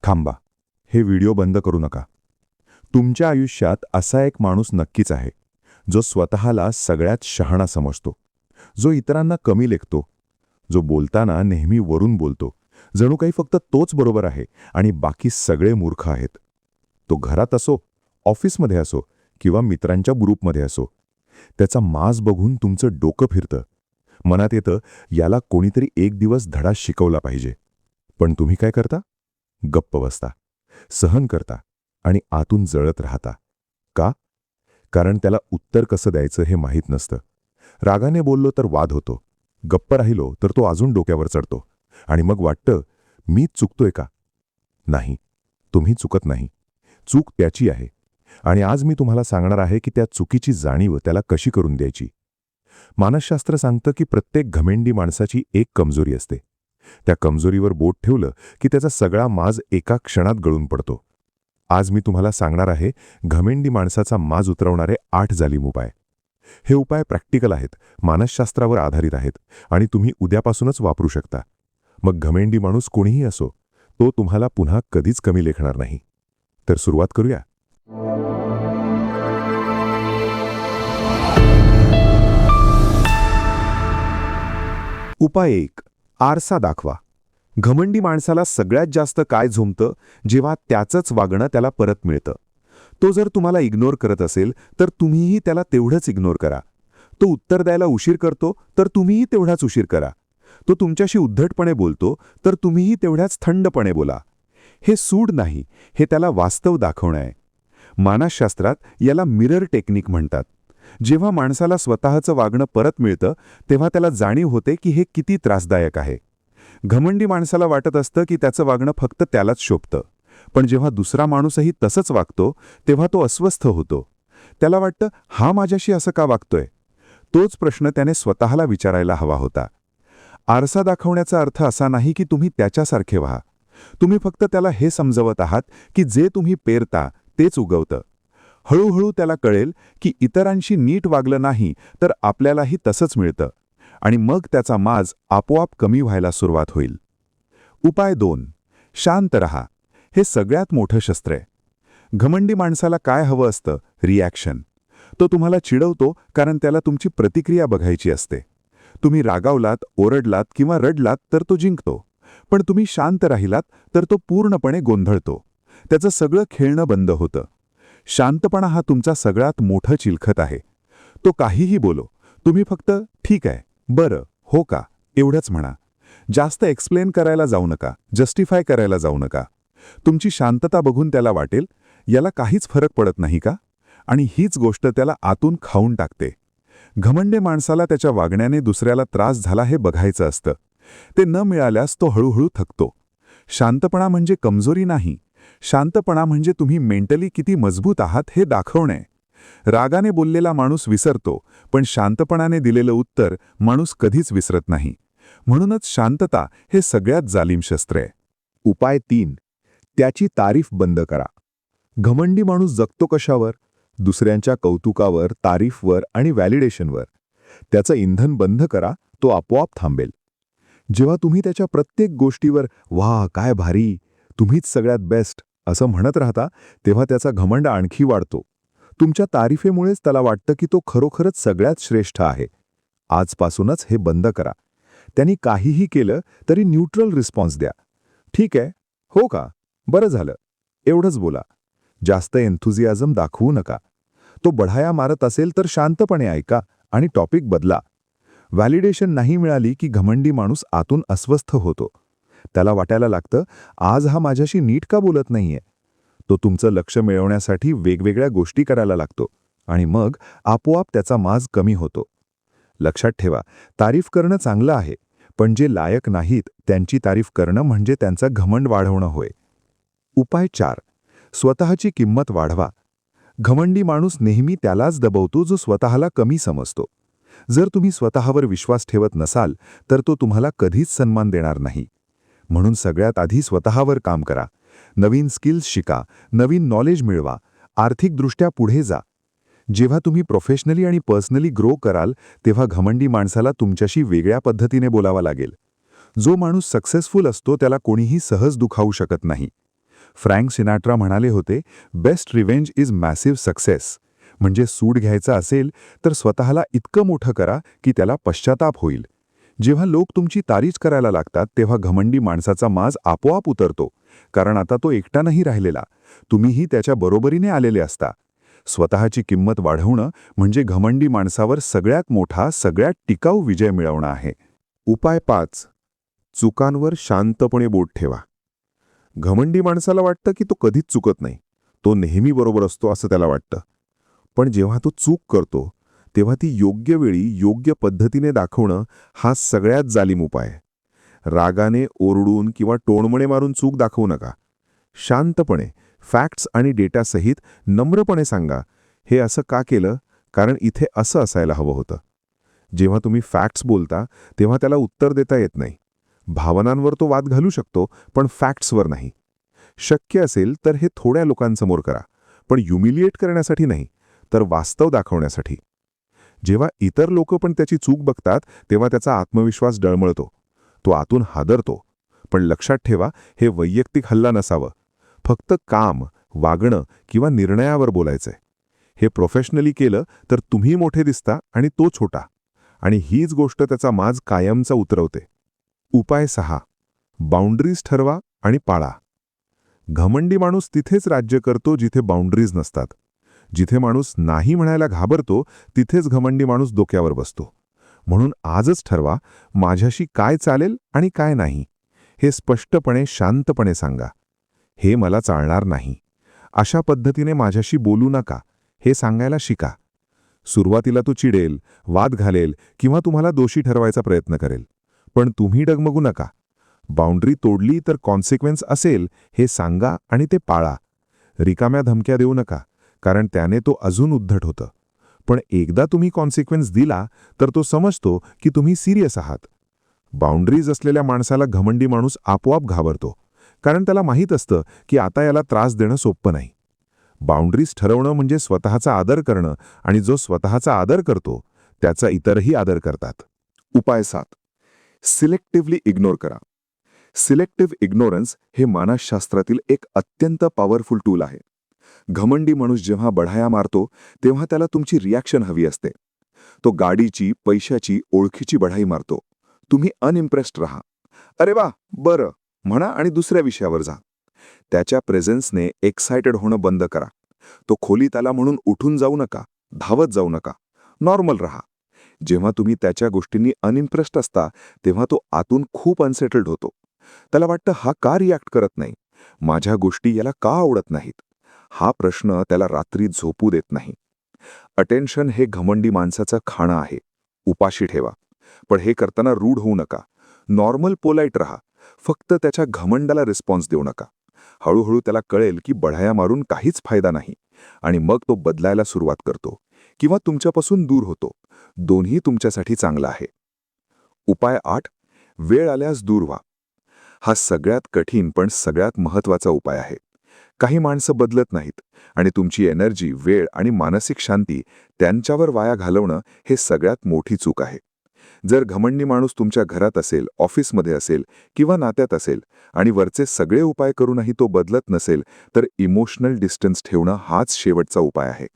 थांबा. हे व्हिडिओ बंद करू नका. तुमच्या आयुष्यात असा एक माणूस नक्कीच आहे, जो स्वतःला सगळ्यात शहाणा समजतो, जो इतरांना कमी लेखतो, जो बोलताना नेहमी वरून बोलतो, जणू काही फक्त तोच बरोबर आहे आणि बाकी सगळे मूर्ख आहेत. तो घरात असो, ऑफिसमध्ये असो किंवा मित्रांच्या ग्रुपमध्ये असो, त्याचा माज बघून तुमचं डोकं फिरतं. मनात येतं, याला कोणीतरी एक दिवस धडा शिकवला पाहिजे. पण तुम्ही काय करता? गप्प बसता, सहन करता आणि आतून जळत राहता. का? कारण त्याला उत्तर कसं द्यायचं हे माहीत नसतं. रागाने बोललो तर वाद होतो, गप्प राहिलो तर तो अजून डोक्यावर चढतो आणि मग वाटतं, मीच चुकतोय का? नाही, तुम्ही चुकत नाही. चूक त्याची आहे. आणि आज मी तुम्हाला सांगणार आहे की त्या चुकीची जाणीव त्याला कशी करून द्यायची. मानसशास्त्र सांगतं की प्रत्येक घमेंडी माणसाची एक कमजोरी असते. त्या कमजोरीवर बोट ठेवलं की त्याचा सगळा माज एका क्षणात गळून पडतो. आज मी तुम्हाला सांगणार आहे घमेंडी माणसाचा माज उतरवणारे 8 जालीम उपाय. हे उपाय प्रॅक्टिकल आहेत, मानसशास्त्रावर आधारित आहेत आणि तुम्ही उद्यापासूनच वापरू शकता. मग घमेंडी माणूस कोणीही असो, तो तुम्हाला पुन्हा कधीच कमी लेखणार नाही. तर सुरुवात करूया. उपाय 1. आरसा दाखवा. घमंडी माणसाला सगळ्यात जास्त काय झोंबतं, जेव्हा त्याचंच वागणं त्याला परत मिळतं. तो जर तुम्हाला इग्नोर करत असेल तर तुम्हीही त्याला तेवढंच इग्नोर करा. तो उत्तर द्यायला उशीर करतो तर तुम्हीही तेवढाच उशीर करा. तो तुमच्याशी उद्धटपणे बोलतो तर तुम्हीही तेवढ्याच थंडपणे बोला. हे सूड नाही, हे त्याला वास्तव दाखवणं आहे. मानसशास्त्रात याला मिरर टेक्निक म्हणतात. जेव्हा माणसाला स्वतःचं वागणं परत मिळतं तेव्हा त्याला जाणीव होते की हे किती त्रासदायक आहे. घमंडी माणसाला वाटत असतं की त्याचं वागणं फक्त त्यालाच शोभतं. पण जेव्हा दुसरा माणूसही तसंच वागतो तेव्हा तो अस्वस्थ होतो. त्याला वाटतं, हा माझ्याशी असं का वागतोय? तोच प्रश्न त्याने स्वतःला विचारायला हवा होता. आरसा दाखवण्याचा अर्थ असा नाही की तुम्ही त्याच्यासारखे व्हा. तुम्ही फक्त त्याला हे समजवत आहात की जे तुम्ही पेरता तेच उगवतं. हळूहळू त्याला कळेल की इतरांशी नीट वागलं नाही तर आपल्यालाही तसंच मिळतं आणि मग त्याचा माज आपोआप कमी व्हायला सुरुवात होईल. उपाय 2. शांत रहा. हे सगळ्यात मोठं शस्त्र आहे. घमंडी माणसाला काय हवं असतं? रिॲक्शन. तो तुम्हाला चिडवतो कारण त्याला तुमची प्रतिक्रिया बघायची असते. तुम्ही रागावलात, ओरडलात किंवा रडलात तर तो जिंकतो. पण तुम्ही शांत राहिलात तर तो पूर्णपणे गोंधळतो. त्याचं सगळं खेळणं बंद होतं. शांतपणा हा तुमचा सगळ्यात मोठं चिलखत आहे. तो काहीही बोलो, तुम्ही फक्त ठीक आहे, बरं, हो का, एवढंच म्हणा. जास्त एक्सप्लेन करायला जाऊ नका, जस्टिफाय करायला जाऊ नका. तुमची शांतता बघून त्याला वाटेल, याला काहीच फरक पडत नाही का? आणि हीच गोष्ट त्याला आतून खाऊन टाकते. घमंडे माणसाला त्याच्या वागण्याने दुसऱ्याला त्रास झाला हे बघायचं असतं. ते न मिळाल्यास तो हळूहळू थकतो. शांतपणा म्हणजे कमजोरी नाही. शांतपणा म्हणजे तुम्ही मेंटली किती मजबूत आहात हे दाखवणे. रागाने बोललेला माणूस विसरतो, पण शांतपणाने दिलेलं उत्तर माणूस कधीच विसरत नाही. म्हणूनच शांतता हे सगळ्यात जालीम शस्त्र आहे. उपाय 3. त्याची तारीफ बंद करा. घमंडी माणूस जगतो कशावर? दुसऱ्यांच्या कौतुकावर, तारीफवर आणि व्हॅलिडेशनवर. त्याचं इंधन बंद करा, तो आपोआप थांबेल. जेव्हा तुम्ही त्याच्या प्रत्येक गोष्टीवर वाह काय भारी, तुम्हीच सगळ्यात बेस्ट असं म्हणत राहता तेव्हा त्याचा घमंड आणखी वाढतो. तुमच्या तारीफेमुळेच त्याला वाटतं की तो खरोखरच सगळ्यात श्रेष्ठ आहे. आजपासूनच हे बंद करा. त्यांनी काहीही केलं तरी न्यूट्रल रिस्पॉन्स द्या. ठीक आहे, हो का, बरं झालं, एवढंच बोला. जास्त एन्थुझियाझम दाखवू नका. तो बढाया मारत असेल तर शांतपणे ऐका आणि टॉपिक बदला. व्हॅलिडेशन नाही मिळाली की घमंडी माणूस आतून अस्वस्थ होतो. त्याला वाटायला लागतं, आज हा माझ्याशी नीट का बोलत नाहीये? तो तुमचं लक्ष मिळवण्यासाठी वेगवेगळ्या गोष्टी करायला लागतो आणि मग आपोआप त्याचा माज कमी होतो. लक्षात ठेवा, तारीफ करणं चांगलं आहे, पण जे लायक नाहीत त्यांची तारीफ करणं म्हणजे त्यांचा घमंड वाढवणं होय. उपाय 4. स्वतःची किंमत वाढवा. घमंडी माणूस नेहमी त्यालाच दबवतो जो स्वतःला कमी समजतो. जर तुम्ही स्वतःवर विश्वास ठेवत नसाल तर तो तुम्हाला कधीच सन्मान देणार नाही. म्हणून सगळ्यात आधी स्वतःवर काम करा. नवीन स्किल्स शिका, नवीन नॉलेज मिळवा, आर्थिकदृष्ट्या पुढे जा. जेव्हा तुम्ही प्रोफेशनली आणि पर्सनली ग्रो कराल तेव्हा घमंडी माणसाला तुमच्याशी वेगळ्या पद्धतीने बोलावं लागेल. जो माणूस सक्सेसफुल असतो त्याला कोणीही सहज दुखावू शकत नाही. फ्रँक सिनाट्रा म्हणाले होते, best revenge is massive success. म्हणजे सूड घ्यायचा असेल तर स्वतःला इतकं मोठं करा की त्याला पश्चाताप होईल. जेव्हा लोक तुमची तारीफ करायला लागतात तेव्हा घमंडी माणसाचा माज आपोआप उतरतो, कारण आता तो एकटा नाही राहिलेला, तुम्हीही त्याच्या बरोबरीने आलेले असता. स्वतःची किंमत वाढवणं म्हणजे घमंडी माणसावर सगळ्यात मोठा, सगळ्यात टिकाऊ विजय मिळवणं आहे. उपाय 5. चुकांवर शांतपणे बोट ठेवा. घमंडी माणसाला वाटतं की तो कधीच चुकत नाही, तो नेहमी बरोबर असतो असं त्याला वाटतं. पण जेव्हा तो चूक करतो तेव्हा ती योग्य वेळी योग्य पद्धतीने दाखवणं हा सगळ्यात जालीम उपाय आहे. रागाने, ओरडून किंवा टोणमणे मारून चूक दाखवू नका. शांतपणे, फॅक्ट्स आणि डेटासहित नम्रपणे सांगा, हे असं का केलं, कारण इथे असं असायला हवं होतं. जेव्हा तुम्ही फॅक्ट्स बोलता तेव्हा त्याला उत्तर देता येत नाही. भावनांवर तो वाद घालू शकतो, पण फॅक्ट्सवर नाही. शक्य असेल तर हे थोड्या लोकांसमोर करा, पण ह्युमिलिएट करण्यासाठी नाही, तर वास्तव दाखवण्यासाठी. जेव्हा इतर लोक पण त्याची चूक बघतात तेव्हा त्याचा आत्मविश्वास डळमळतो, तो आतून हादरतो. पण लक्षात ठेवा, हे वैयक्तिक हल्ला नसावं. फक्त काम, वागणं किंवा निर्णयावर बोलायचंय. हे प्रोफेशनली केलं तर तुम्ही मोठे दिसता आणि तो छोटा, आणि हीच गोष्ट त्याचा माज कायमचा उतरवते. उपाय 6. बाउंड्रीज ठरवा आणि पाळा. घमंडी माणूस तिथेच राज्य करतो जिथे बाउंड्रीज नसतात. जिथे माणूस नाही म्हणायला घाबरतो तिथेच घमंडी माणूस डोक्यावर बसतो. म्हणून आजच ठरवा, माझ्याशी काय चालेल आणि काय नाही. हे स्पष्टपणे, शांतपणे सांगा. हे मला चालणार नाही, अशा पद्धतीने माझ्याशी बोलू नका, हे सांगायला शिका. सुरुवातीला तो चिडेल, वाद घालेल किंवा तुम्हाला दोषी ठरवायचा प्रयत्न करेल. पण तुम्ही डगमगू नका. बाउंड्री तोडली तर कॉन्सिक्वेन्स असेल हे सांगा आणि ते पाळा. रिकाम्या धमक्या देऊ नका, कारण त्याने तो अजून उद्धट होतं. पण एकदा तुम्ही कॉन्सिक्वेन्स दिला तर तो समजतो की तुम्ही सिरियस आहात. बाउंड्रीज असलेल्या माणसाला घमंडी माणूस आपोआप घाबरतो, कारण त्याला माहीत असतं की आता याला त्रास देणं सोपं नाही. बाउंड्रीज ठरवणं म्हणजे स्वतःचा आदर करणं, आणि जो स्वतःचा आदर करतो त्याचा इतरही आदर करतात. उपाय 7. सिलेक्टिव्हली इग्नोर करा. सिलेक्टिव्ह इग्नोरन्स हे मानसशास्त्रातील एक अत्यंत पॉवरफुल टूल आहे. घमंडी माणूस जेव्हा बढाया मारतो तेव्हा त्याला तुमची रिॲक्शन हवी असते. तो गाडीची, पैशाची, ओळखीची बढाई मारतो. तुम्ही अनइम्प्रेस्ड राहा, अरे वा, बरं म्हणा आणि दुसऱ्या विषयावर जा. त्याच्या प्रेझेन्सने एक्सायटेड होणं बंद करा. तो खोलीत आला म्हणून उठून जाऊ नका, धावत जाऊ नका, नॉर्मल राहा. जेव्हा तुम्ही त्याच्या गोष्टींनी अनइम्प्रेस्ड असता तेव्हा तो आतून खूप अनसेटल्ड होतो. त्याला वाटतं, हा का रिॲक्ट करत नाही, माझ्या गोष्टी याला का आवडत नाहीत. हा प्रश्न त्याला रात्री झोपू देत नाही. अटेन्शन हे घमंडी माणसाचं खाणं आहे. उपाशी ठेवा, पण हे करताना रूढ होऊ नका. नॉर्मल, पोलाईट राहा. फक्त त्याच्या घमंडाला रिस्पॉन्स देऊ नका. हळूहळू त्याला कळेल की बढाया मारून काहीच फायदा नाही, आणि मग तो बदलायला सुरुवात करतो किंवा तुमच्यापासून दूर होतो. दोन्ही तुमच्यासाठी चांगलं आहे. उपाय 8. वेळ आल्यास दूर व्हा. हा सगळ्यात कठीण पण सगळ्यात महत्त्वाचा उपाय आहे. काही माणसं बदलत नाहीत, आणि तुमची एनर्जी, वेळ आणि मानसिक शांती त्यांच्यावर वाया घालवणं हे सगळ्यात मोठी चूक आहे. जर घमंडी माणूस तुमच्या घरात असेल, ऑफिसमध्ये असेल किंवा नात्यात असेल, आणि वरचे सगळे उपाय करूनही तो बदलत नसेल, तर इमोशनल डिस्टन्स ठेवणं हाच शेवटचा उपाय आहे.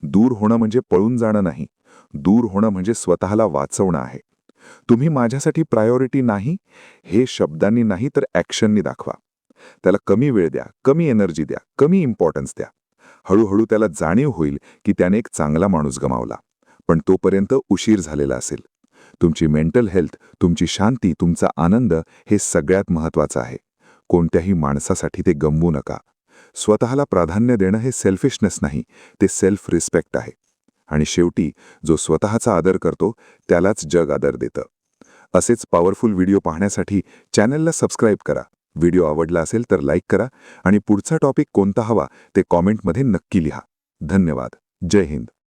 दूर होणं म्हणजे पळून जाणं नाही. दूर होणं म्हणजे स्वतःला वाचवणं आहे. तुम्ही माझ्यासाठी प्रायोरिटी नाही, हे शब्दांनी नाही तर ॲक्शननी दाखवा. त्याला कमी वेळ द्या, कमी एनर्जी द्या, कमी इम्पॉर्टन्स द्या. हळूहळू त्याला जाणीव होईल की त्याने एक चांगला माणूस गमावला, पण तोपर्यंत उशीर झालेला असेल. तुमची मेंटल हेल्थ, तुमची शांती, तुमचा आनंद हे सगळ्यात महत्त्वाचं आहे. कोणत्याही माणसासाठी ते गमवू नका. स्वतःला प्राधान्य देणं हे सेल्फिशनेस नाही, ते सेल्फ रिस्पेक्ट आहे. आणि शेवटी जो स्वतःचा आदर करतो त्यालाच जग आदर देतं. असेच पॉवरफुल व्हिडिओ पाहण्यासाठी चॅनलला सबस्क्राईब करा. व्हिडिओ आवडला असेल तर लाईक करा, आणि पुढचा टॉपिक कोणता हवा ते कॉमेंटमध्ये नक्की लिहा. धन्यवाद. जय हिंद.